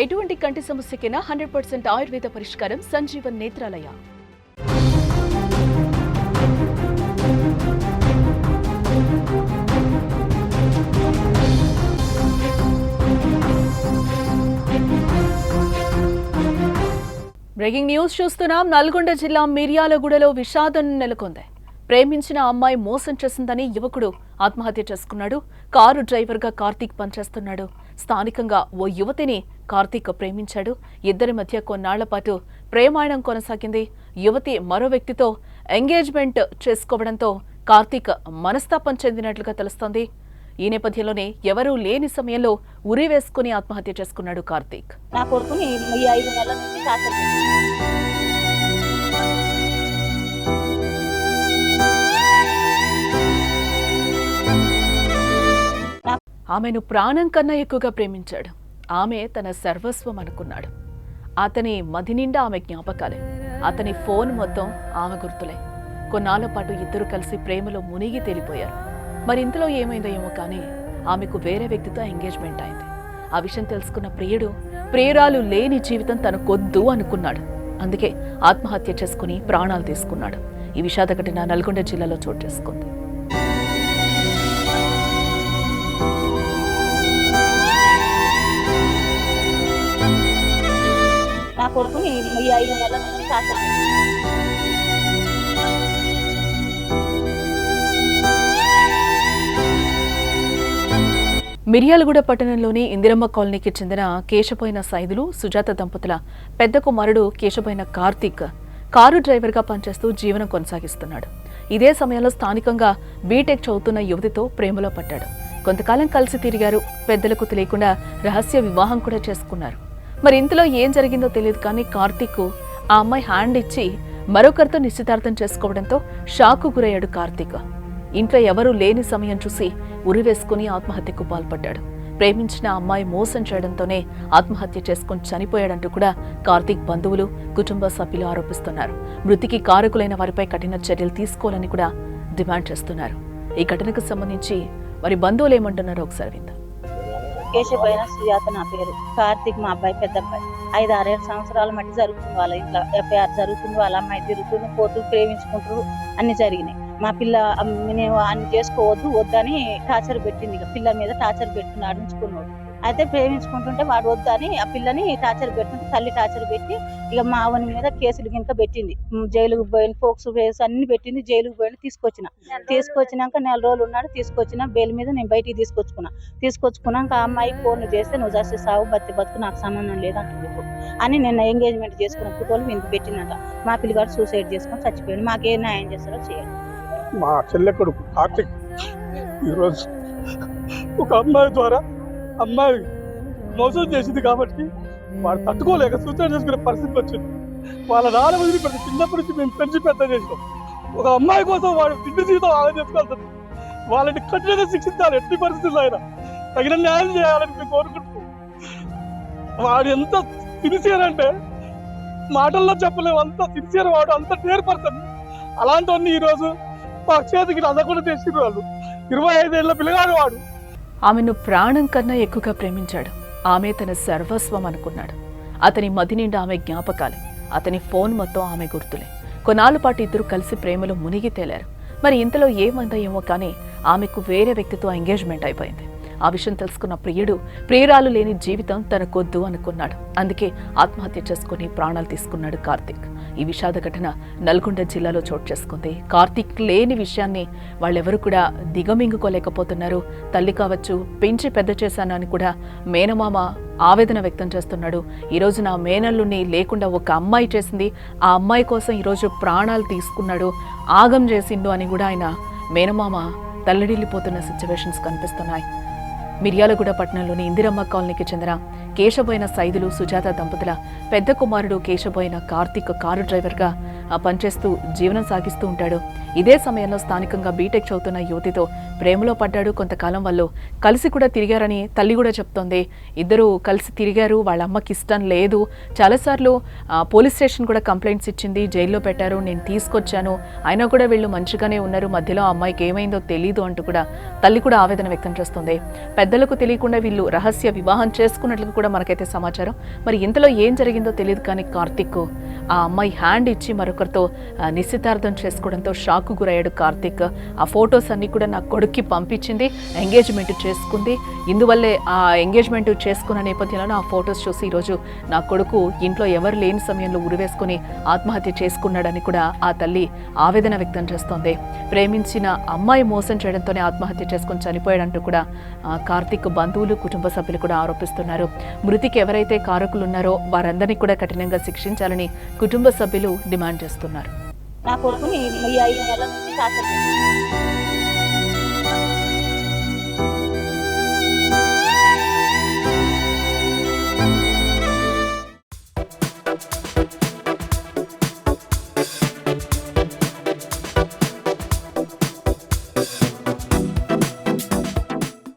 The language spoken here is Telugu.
ఎటువంటి కంటి సమస్యకైనా 100% ఆయుర్వేద పరిష్కారం సంజీవన్ నేత్రాలయ. బ్రేకింగ్ న్యూస్ చూస్తున్నాం. నల్గొండ జిల్లా మిర్యాలగూడలో విషాదం నెలకొంది. ప్రేమించిన అమ్మాయి మోసం చేసిందని యువకుడు ఆత్మహత్య చేసుకున్నాడు. కారు డ్రైవర్గా కార్తీక్ పనిచేస్తున్నాడు. స్థానికంగా ఓ యువతిని కార్తీక్ ప్రేమించాడు. ఇద్దరి మధ్య కొన్నాళ్ల పాటు ప్రేమాయణం కొనసాగింది. యువతి మరో వ్యక్తితో ఎంగేజ్మెంట్ చేసుకోవడంతో కార్తీక్ మనస్తాపం చెందినట్లుగా తెలుస్తోంది. ఈ నేపథ్యంలోనే ఎవరూ లేని సమయంలో ఉరి వేసుకుని ఆత్మహత్య చేసుకున్నాడు కార్తీక్. నా కొడుకుని 5 నెలల నుంచి ఆమెను ప్రాణం కన్నా ఎక్కువగా ప్రేమించాడు. ఆమె తన సర్వస్వం అనుకున్నాడు. అతని మది నిండా ఆమె జ్ఞాపకాలే. అతని ఫోన్ మొత్తం ఆమె గుర్తులే. కొన్నాళ్ల పాటు ఇద్దరు కలిసి ప్రేమలో మునిగి తేలిపోయారు. మరి ఇంతలో ఏమైందో ఏమో కానీ ఆమెకు వేరే వ్యక్తితో ఎంగేజ్మెంట్ అయింది. ఆ విషయం తెలుసుకున్న ప్రియుడు ప్రియురాలు లేని జీవితం తనకొద్దు అనుకున్నాడు. అందుకే ఆత్మహత్య చేసుకుని ప్రాణాలు తీసుకున్నాడు. ఈ విషాద ఘటన నల్గొండ జిల్లాలో చోటు చేసుకుంది. నా కొడుకుని 5 నెలల నుంచి మిర్యాలగూడ పట్టణంలోని ఇందిరమ్మ కాలనీకి చెందిన కేశపోయిన సైదులు సుజాత దంపతుల పెద్ద కుమారుడు కేశపోయిన కార్తీక్ కారు డ్రైవర్గా పనిచేస్తూ జీవనం కొనసాగిస్తున్నాడు. ఇదే సమయంలో స్థానికంగా బీటెక్ చదువుతున్న యువతితో ప్రేమలో పడ్డాడు. కొంతకాలం కలిసి తిరిగారు. పెద్దలకు తెలియకుండా రహస్య వివాహం కూడా చేసుకున్నారు. మరి ఇంతలో ఏం జరిగిందో తెలియదు కానీ కార్తీక్ ఆ అమ్మాయి హ్యాండ్ ఇచ్చి మరొకరితో నిశ్చితార్థం చేసుకోవడంతో షాకు గురయ్యాడు కార్తీక్. ఇంట్లో ఎవరూ లేని సమయం చూసి ఉరివేసుకుని ఆత్మహత్యకు పాల్పడ్డాడు. ప్రేమించిన అమ్మాయి మోసం చేయడంతోనే ఆత్మహత్య చేసుకుని చనిపోయాడంటూ కూడా కార్తీక్ బంధువులు, కుటుంబ సభ్యులు ఆరోపిస్తున్నారు. మృతికి కారకులైన వారిపై కఠిన చర్యలు తీసుకోవాలని కూడా డిమాండ్ చేస్తున్నారు. ఈ ఘటనకు సంబంధించి వారి బంధువులు ఏమంటున్నారో ఒకసారి విందాం. కేశపోయిన సుజాత నా పేరు. కార్తీక్ మా అబ్బాయి, పెద్ద అబ్బాయి. 5-6 సంవత్సరాల మట్టి జరుగుతుంది. వాళ్ళ ఇంట్లో ఎఫ్ఐఆర్ జరుగుతుంది. వాళ్ళ అమ్మాయి తిరుగుతుంది, పోతూ ప్రేమించుకుంటారు. అన్ని జరిగినాయి. మా పిల్ల నేను అన్ని చేసుకోవద్దు వద్దని టార్చర్ పెట్టింది. ఇక పిల్ల మీద టార్చర్ పెట్టుకుని ఉంచుకున్నాడు. అయితే ప్రేమించుకుంటుంటే వాడు వద్దని ఆ పిల్లని టార్చర్ పెట్టుకుంటే తల్లి టార్చర్ పెట్టి ఇక మా అవని మీద కేసులు గినక పెట్టింది. జైలుకు పోయిన ఫోక్స్ కేసు అన్ని పెట్టింది. జైలుకు పోయిన తీసుకొచ్చినాక 4 రోజులు ఉన్నాడు. తీసుకొచ్చిన బెయిల్ మీద నేను బయటికి తీసుకొచ్చుకున్నాక ఆ అమ్మాయి ఫోన్లు చేస్తే నువ్వు చేస్తే సాగు బతుకు నాకు సంబంధం లేదంటుంది అని నిన్న ఎంగేజ్మెంట్ చేసుకున్న ఫోటోలు ఇంత పెట్టిందట. మా పిల్లగాడు సూసైడ్ చేసుకొని చచ్చిపోయాడు. మాకేం న్యాయం చేస్తారో చేయాలి. మా చెల్లె కొడుకు కార్తీక్ ఈరోజు ఒక అమ్మాయి ద్వారా అమ్మాయి మోసం చేసింది కాబట్టి వాడు తట్టుకోలేక సూసైడ్ చేసుకునే పరిస్థితి వచ్చింది. వాళ్ళ నాన్న వదిలిపెట్టి చిన్నప్పటి నుంచి మేము పెంచి పెద్ద చేసాం. ఒక అమ్మాయి కోసం వాడు తిండి జీవితం ఆలోచన చేసుకోవాల్సింది. వాళ్ళని కఠినంగా శిక్షించాలి. ఎట్టి పరిస్థితుల్లో అయినా తగిన న్యాయం చేయాలని మేము కోరుకుంటున్నాం. వాడు ఎంత సిన్సియర్ అంటే మాటల్లో చెప్పలేము. అంత సిన్సియర్ వాడు, అంత డేర్ పర్సన్. అలాంటి ఈరోజు మా చేతికి అందకుండా చేసిన వాళ్ళు 25 ఏళ్ల పిల్లగాడు వాడు. ఆమెను ప్రాణం కన్నా ఎక్కువగా ప్రేమించాడు. ఆమె తన సర్వస్వం అనుకున్నాడు. అతని మది నిండా ఆమె జ్ఞాపకాలే. అతని ఫోన్ మొత్తం ఆమె గుర్తులే. కొన్నాళ్ల పాటు ఇద్దరు కలిసి ప్రేమలో మునిగి తేలారు. మరి ఇంతలో ఏమందో ఏమో కానీ ఆమెకు వేరే వ్యక్తితో ఎంగేజ్మెంట్ అయిపోయింది. ఆ విషయం తెలుసుకున్న ప్రియుడు ప్రియురాలు లేని జీవితం తనకొద్దు అనుకున్నాడు. అందుకే ఆత్మహత్య చేసుకుని ప్రాణాలు తీసుకున్నాడు కార్తీక్. ఈ విషాద ఘటన నల్గొండ జిల్లాలో చోటు చేసుకుంది. కార్తీక్ లేని విషయాన్ని వాళ్ళెవరూ కూడా దిగమింగుకోలేకపోతున్నారు. తల్లి కావచ్చు, పెంచి పెద్ద చేశాను అని కూడా మేనమామ ఆవేదన వ్యక్తం చేస్తున్నాడు. ఈరోజు నా మేనల్లుని లేకుండా ఒక అమ్మాయి చేసింది, ఆ అమ్మాయి కోసం ఈరోజు ప్రాణాలు తీసుకున్నాడు, ఆగం చేసిండు అని కూడా ఆయన మేనమామ తల్లడిల్లిపోతున్న సిచ్యువేషన్స్ కనిపిస్తున్నాయి. మిర్యాలగూడ పట్టణంలోని ఇందిరమ్మ కాలనీకి చెందిన కేశపోయిన సైదులు సుజాత దంపతుల పెద్ద కుమారుడు కేశపోయిన కార్తీక్ కారు డ్రైవర్గా పనిచేస్తూ జీవనం సాగిస్తూ ఉంటాడు. ఇదే సమయంలో స్థానికంగా బీటెక్ చదువుతున్న యువతితో ప్రేమలో పడ్డాడు. కొంతకాలం వాళ్ళు కలిసి కూడా తిరిగారని తల్లి కూడా చెప్తోంది. ఇద్దరు కలిసి తిరిగారు, వాళ్ళ అమ్మకి ఇష్టం లేదు, చాలాసార్లు పోలీస్ స్టేషన్ కూడా కంప్లైంట్స్ ఇచ్చింది, జైల్లో పెట్టారు, నేను తీసుకొచ్చాను, అయినా కూడా వీళ్ళు మంచిగానే ఉన్నారు, మధ్యలో ఆ అమ్మాయికి ఏమైందో తెలీదు అంటూ కూడా తల్లి కూడా ఆవేదన వ్యక్తం చేస్తుంది. పెద్దలకు తెలియకుండా వీళ్ళు రహస్య వివాహం చేసుకున్నట్లు కూడా మనకైతే సమాచారం. మరి ఇంతలో ఏం జరిగిందో తెలియదు, కానీ కార్తిక్ ఆ అమ్మాయి హ్యాండ్ ఇచ్చి మరొకరితో నిశ్చితార్థం చేసుకోవడంతో షాక్ గురయ్యాడు కార్తిక్. ఆ ఫొటోస్ అన్ని కూడా నా కొడుక్కి పంపించింది, ఎంగేజ్మెంట్ చేసుకుంది. ఇందువల్లే ఆ ఎంగేజ్మెంట్ చేసుకున్న నేపథ్యంలో ఆ ఫొటోస్ చూసి ఈరోజు నా కొడుకు ఇంట్లో ఎవరు లేని సమయంలో ఉరివేసుకుని ఆత్మహత్య చేసుకున్నాడని కూడా ఆ తల్లి ఆవేదన వ్యక్తం చేస్తోంది. ప్రేమించిన అమ్మాయి మోసం చేయడంతోనే ఆత్మహత్య చేసుకుని చనిపోయాడంటూ కూడా కార్తిక్ బంధువులు, కుటుంబ సభ్యులు కూడా ఆరోపిస్తున్నారు. మృతికి ఎవరైతే కారకులు ఉన్నారో వారందరినీ కూడా కఠినంగా శిక్షించాలని కుటుంబ సభ్యులు డిమాండ్ చేస్తున్నారు. నా కొడుకుని ఈ 5 నెలల నుంచి టార్చర్ చేస్తున్నాడు.